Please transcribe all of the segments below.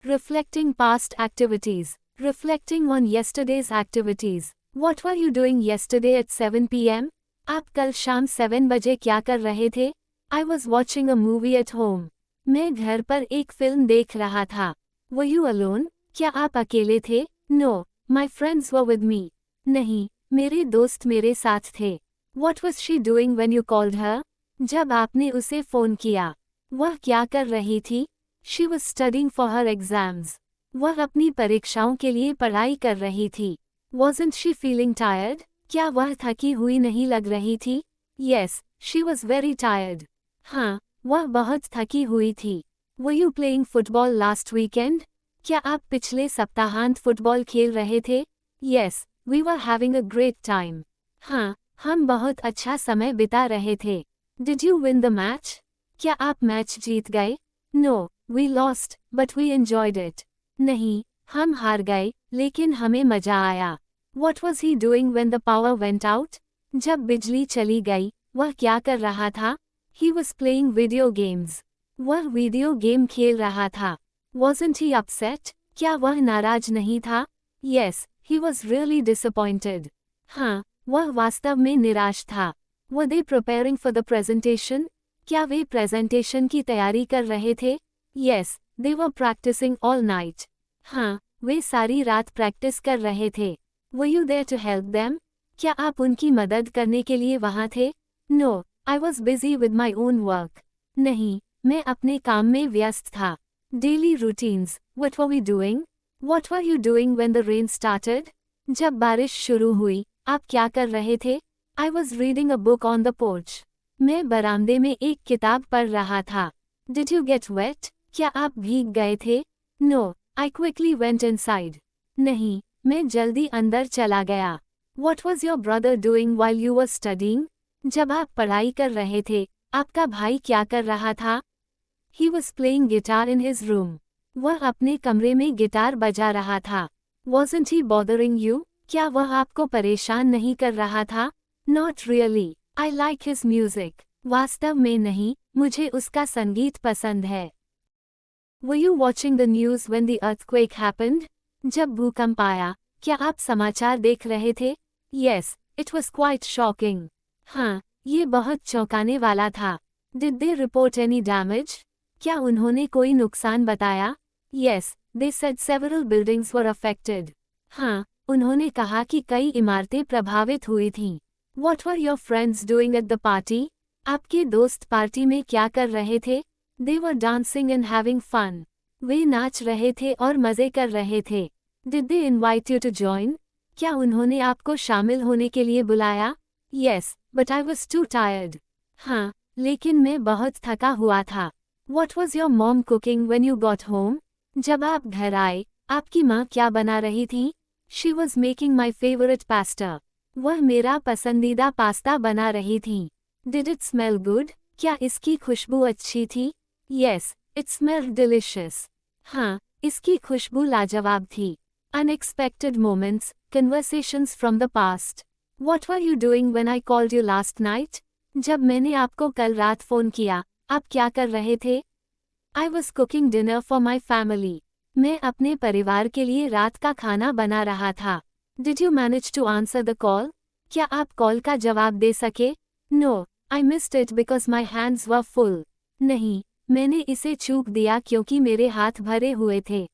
Reflecting past activities. Reflecting on yesterday's activities. What were you doing yesterday at 7 p.m.? आप कल शाम 7 बजे क्या कर रहे थे? I was watching a movie at home. मैं घर पर एक फिल्म देख रहा था. Were you alone? क्या आप अकेले थे? No, my friends were with me. नहीं, मेरे दोस्त मेरे साथ थे. What was she doing when you called her? जब आपने उसे फोन किया, वह क्या कर रही थी? She was studying for her exams. वह अपनी परीक्षाओं के लिए पढ़ाई कर रही थी. Wasn't she feeling tired? क्या वह थकी हुई नहीं लग रही थी? Yes, she was very tired. हाँ, वह बहुत थकी हुई थी. Were you playing football last weekend? क्या आप पिछले सप्ताहांत फुटबॉल खेल रहे थे? Yes, we were having a great time. हाँ, हम बहुत अच्छा समय बिता रहे थे. Did you win the match? क्या आप मैच जीत गए? No, we lost, but we enjoyed it. नहीं, हम हार गए, लेकिन हमें मजा आया. What was he doing when the power went out? जब बिजली चली गई, वह क्या कर रहा था? He was playing video games. वह वीडियो गेम खेल रहा था. Wasn't he upset? क्या वह नाराज नहीं था? Yes, he was really disappointed. हाँ, वह वास्तव में निराश था. Were they preparing for the presentation? क्या वे प्रेजेंटेशन की तैयारी कर रहे थे? Yes, they were practicing all night. हाँ, वे सारी रात प्रैक्टिस कर रहे थे. Were you there to help them? क्या आप उनकी मदद करने के लिए वहाँ थे? No, I was busy with my own work. नहीं, मैं अपने काम में व्यस्त था. Daily routines. What were we doing? What were you doing when the rain started? जब बारिश शुरू हुई, आप क्या कर रहे थे? I was reading a book on the porch. मैं बरामदे में एक किताब पढ़ रहा था. Did you get wet? क्या आप भीग गए थे? No, I quickly went inside. नहीं, मैं जल्दी अंदर चला गया. What was your brother doing while you were studying? जब आप पढ़ाई कर रहे थे, आपका भाई क्या कर रहा था? He was playing guitar in his room. वह अपने कमरे में गिटार बजा रहा था. Wasn't he bothering you? क्या वह आपको परेशान नहीं कर रहा था? Not really. I like his music. वास्तव में नहीं, मुझे उसका संगीत पसंद है. Were you watching the news when the earthquake happened? जब भूकंप आया, क्या आप समाचार देख रहे थे? Yes, it was quite shocking. हाँ, ये बहुत चौंकाने वाला था. Did they report any damage? क्या उन्होंने कोई नुकसान बताया? Yes, they said several buildings were affected. हाँ, उन्होंने कहा कि कई इमारतें प्रभावित हुई थीं. What were your friends doing at the party? आपके दोस्त पार्टी में क्या कर रहे थे? They were dancing and having fun. वे नाच रहे थे और मजे कर रहे थे. Did they invite you to join? क्या उन्होंने आपको शामिल होने के लिए बुलाया? Yes, but I was too tired. हाँ, लेकिन मैं बहुत थका हुआ था. What was your mom cooking when you got home? जब आप घर आए, आपकी माँ क्या बना रही थी? She was making my favorite pasta. वह मेरा पसंदीदा पास्ता बना रही थी. Did it smell good? क्या इसकी खुशबू अच्छी थी? Yes, it smelled delicious. हाँ, इसकी खुशबू लाजवाब थी. Unexpected moments, conversations from the past. What were you doing when I called you last night? जब मैंने आपको कल रात फोन किया, आप क्या कर रहे थे? I was cooking dinner for my family. मैं अपने परिवार के लिए रात का खाना बना रहा था. Did you manage to answer the call? क्या आप कॉल का जवाब दे सके? No, I missed it because my hands were full. नहीं, मैंने इसे चूक दिया क्योंकि मेरे हाथ भरे हुए थे.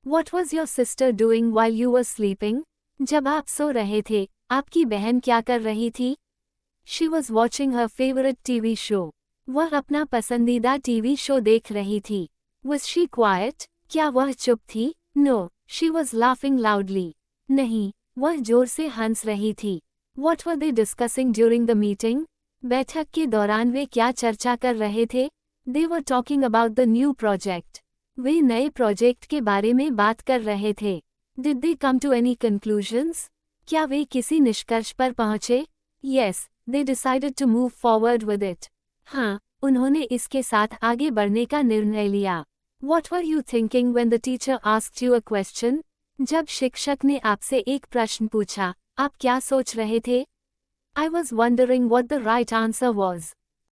What was your sister doing while you were sleeping? जब आप सो रहे थे, आपकी बहन क्या कर रही थी? She was watching her favorite TV show. वह अपना पसंदीदा टीवी शो देख रही थी. Was she quiet? क्या वह चुप थी? No, she was laughing loudly. नहीं, वह जोर से हंस रही थी. What were they discussing during the meeting? बैठक के दौरान वे क्या चर्चा कर रहे थे? They were talking about the new project. वे नए प्रोजेक्ट के बारे में बात कर रहे थे. Did they come to any conclusions? क्या वे किसी निष्कर्ष पर पहुँचे? Yes, they decided to move forward with it. हाँ, उन्होंने इसके साथ आगे बढ़ने का निर्णय लिया. What were you thinking when the teacher asked you a question? जब शिक्षक ने आपसे एक प्रश्न पूछा, आप क्या सोच रहे थे? I was wondering what the right answer was.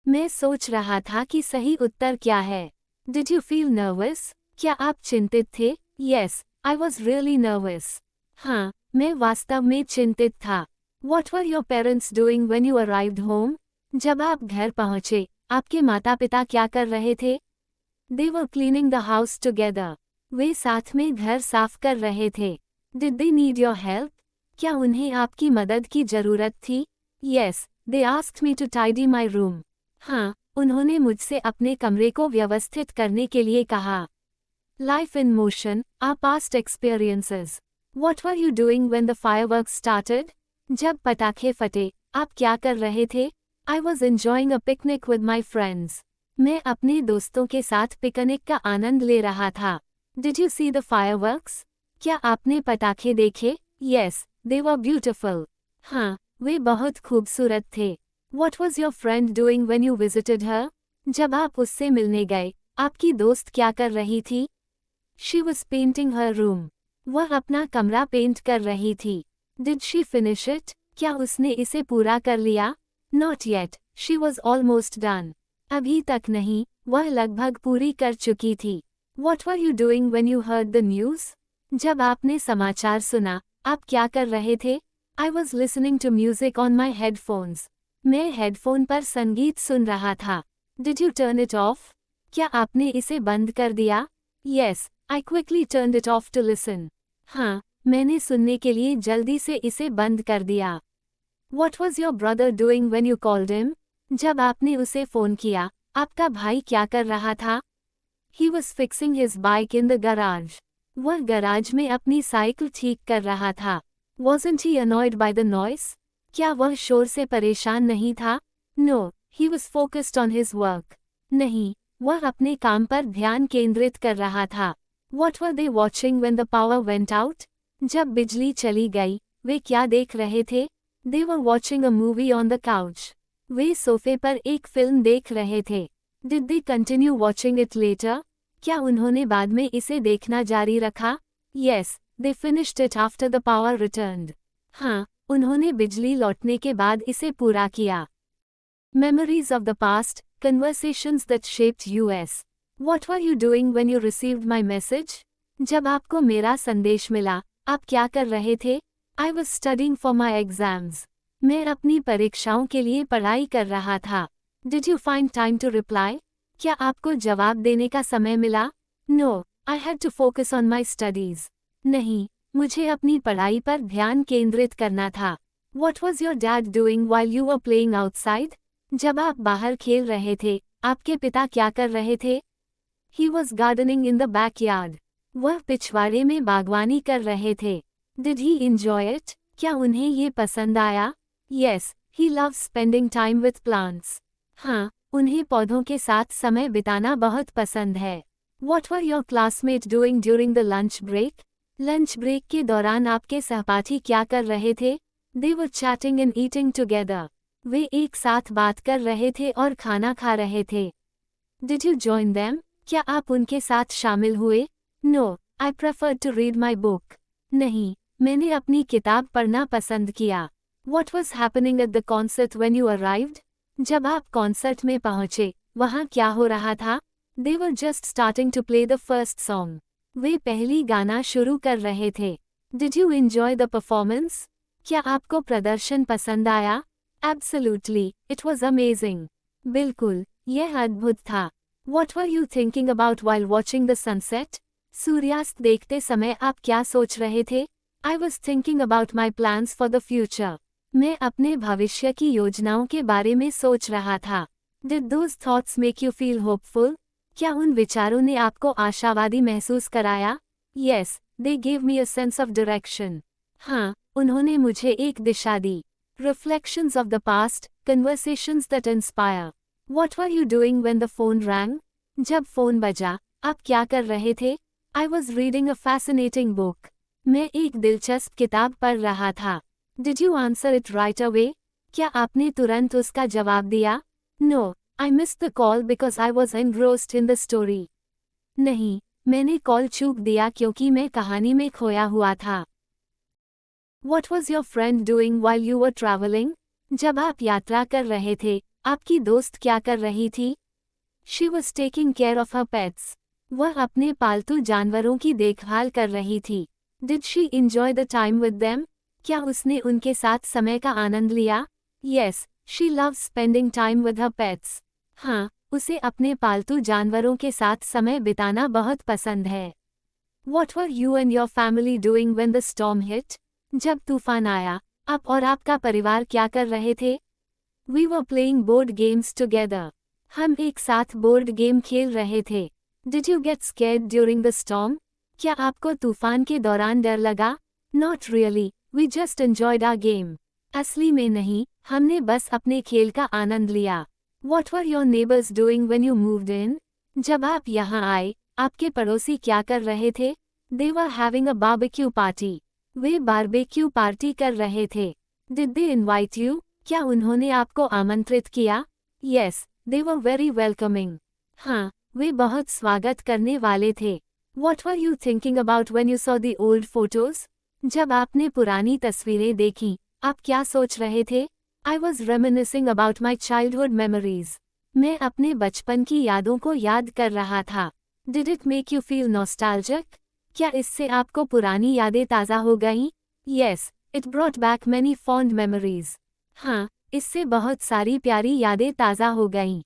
मैं सोच रहा था कि सही उत्तर क्या है. Did you feel nervous? क्या आप चिंतित थे? Yes, I was really nervous. हाँ, मैं वास्तव में चिंतित था। What were your parents doing when you arrived home? जब आप घर पहुंचे, आपके माता-पिता क्या कर रहे थे? They were cleaning the house together. वे साथ में घर साफ कर रहे थे। Did they need your help? क्या उन्हें आपकी मदद की जरूरत थी? Yes, they asked me to tidy my room. हाँ, उन्होंने मुझसे अपने कमरे को व्यवस्थित करने के लिए कहा। Life in motion, our past experiences. What were you doing when the fireworks started? जब पटाखे फटे, आप क्या कर रहे थे? I was enjoying a picnic with my friends. मैं अपने दोस्तों के साथ पिकनिक का आनंद ले रहा था। Did you see the fireworks? क्या आपने पटाखे देखे? Yes, they were beautiful. हाँ, वे बहुत खूबसूरत थे। What was your friend doing when you visited her? जब आप उससे मिलने गए, आपकी दोस्त क्या कर रही थी? She was painting her room. वह अपना कमरा पेंट कर रही थी। Did she finish it? क्या उसने इसे पूरा कर लिया? Not yet, she was almost done. अभी तक नहीं, वह लगभग पूरी कर चुकी थी। What were you doing when you heard the news? जब आपने समाचार सुना, आप क्या कर रहे थे? I was listening to music on my headphones. मैं हेडफोन पर संगीत सुन रहा था। Did you turn it off? क्या आपने इसे बंद कर दिया? Yes, I quickly turned it off to listen. हाँ, मैंने सुनने के लिए जल्दी से इसे बंद कर दिया। What was your brother doing when you called him? जब आपने उसे फ़ोन किया, आपका भाई क्या कर रहा था? He was fixing his bike in the garage. वह गराज में अपनी साइकिल ठीक कर रहा था। Wasn't he annoyed by the noise? क्या वह शोर से परेशान नहीं था? No, he was focused on his work. नहीं, वह अपने काम पर ध्यान केंद्रित कर रहा था। What were they watching when the power went out? जब बिजली चली गई, वे क्या देख रहे थे? They were watching a movie on the couch. वे सोफे पर एक फिल्म देख रहे थे। Did they continue watching it later? क्या उन्होंने बाद में इसे देखना जारी रखा? Yes, they finished it after the power returned. हाँ, उन्होंने बिजली लौटने के बाद इसे पूरा किया। Memories of the past, conversations that shaped us. What were you doing when you received my message? जब आपको मेरा संदेश मिला, आप क्या कर रहे थे? I was studying for my exams. मैं अपनी परीक्षाओं के लिए पढ़ाई कर रहा था। Did you find time to reply? क्या आपको जवाब देने का समय मिला? No, I had to focus on my studies. नहीं, मुझे अपनी पढ़ाई पर ध्यान केंद्रित करना था। What was your dad doing while you were playing outside? जब आप बाहर खेल रहे थे, आपके पिता क्या कर रहे थे? He was gardening in the backyard. वह पिछवाड़े में बागवानी कर रहे थे। Did he enjoy it? क्या उन्हें ये पसंद आया? Yes, he loves spending time with plants. हाँ, उन्हें पौधों के साथ समय बिताना बहुत पसंद है। What were your classmates doing during the lunch break? Lunch break के दौरान आपके सहपाठी क्या कर रहे थे? They were chatting and eating together. वे एक साथ बात कर रहे थे और खाना खा रहे थे। Did you join them? क्या आप उनके साथ शामिल हुए? No, I preferred to read my book. नहीं, मैंने अपनी किताब पढ़ना पसंद किया। What was happening at the concert when you arrived? जब आप कॉन्सर्ट में पहुंचे, वहाँ क्या हो रहा था? They were just starting to play the first song. वे पहली गाना शुरू कर रहे थे। Did you enjoy the performance? क्या आपको प्रदर्शन पसंद आया? Absolutely, it was amazing. बिल्कुल, यह अद्भुत था। What were you thinking about while watching the sunset? सूर्यास्त देखते समय आप क्या सोच रहे थे? I was thinking about my plans for the future. मैं अपने भविष्य की योजनाओं के बारे में सोच रहा था। Did those thoughts make you feel hopeful? क्या उन विचारों ने आपको आशावादी महसूस कराया? Yes, they gave me a sense of direction. हाँ, उन्होंने मुझे एक दिशा दी। Reflections of the past, conversations that inspire. What were you doing when the phone rang? जब फोन बजा, आप क्या कर रहे थे? I was reading a fascinating book. मैं एक दिलचस्प किताब पढ़ रहा था। Did you answer it right away? क्या आपने तुरंत उसका जवाब दिया? No, I missed the call because I was engrossed in the story. नहीं, मैंने कॉल चूक दिया क्योंकि मैं कहानी में खोया हुआ था। What was your friend doing while you were traveling? जब आप यात्रा कर रहे थे, आपकी दोस्त क्या कर रही थी? She was taking care of her pets. वह अपने पालतू जानवरों की देखभाल कर रही थी। Did she enjoy the time with them? क्या उसने उनके साथ समय का आनंद लिया? Yes, she loves spending time with her pets. हाँ, उसे अपने पालतू जानवरों के साथ समय बिताना बहुत पसंद है। What were you and your family doing when the storm hit? जब तूफान आया, आप और आपका परिवार क्या कर रहे थे? We were playing board games together. हम एक साथ बोर्ड गेम खेल रहे थे। Did you get scared during the storm? क्या आपको तूफान के दौरान डर लगा? Not really, we just enjoyed our game. असली में नहीं, हमने बस अपने खेल का आनंद लिया। What were your neighbors doing when you moved in? जब आप यहाँ आए, आपके पड़ोसी क्या कर रहे थे? They were having a barbecue party. Way barbecue party कर रहे थे। Did they invite you? क्या उन्होंने आपको आमंत्रित किया? Yes, they were very welcoming. हाँ, वे बहुत स्वागत करने वाले थे। What were you thinking about when you saw the old photos? जब आपने पुरानी तस्वीरें देखीं, आप क्या सोच रहे थे? I was reminiscing about my childhood memories. मैं अपने बचपन की यादों को याद कर रहा था। Did it make you feel nostalgic? क्या इससे आपको पुरानी यादें ताज़ा हो गईं? Yes, it brought back many fond memories. हाँ, इससे बहुत सारी प्यारी यादें ताज़ा हो गईं।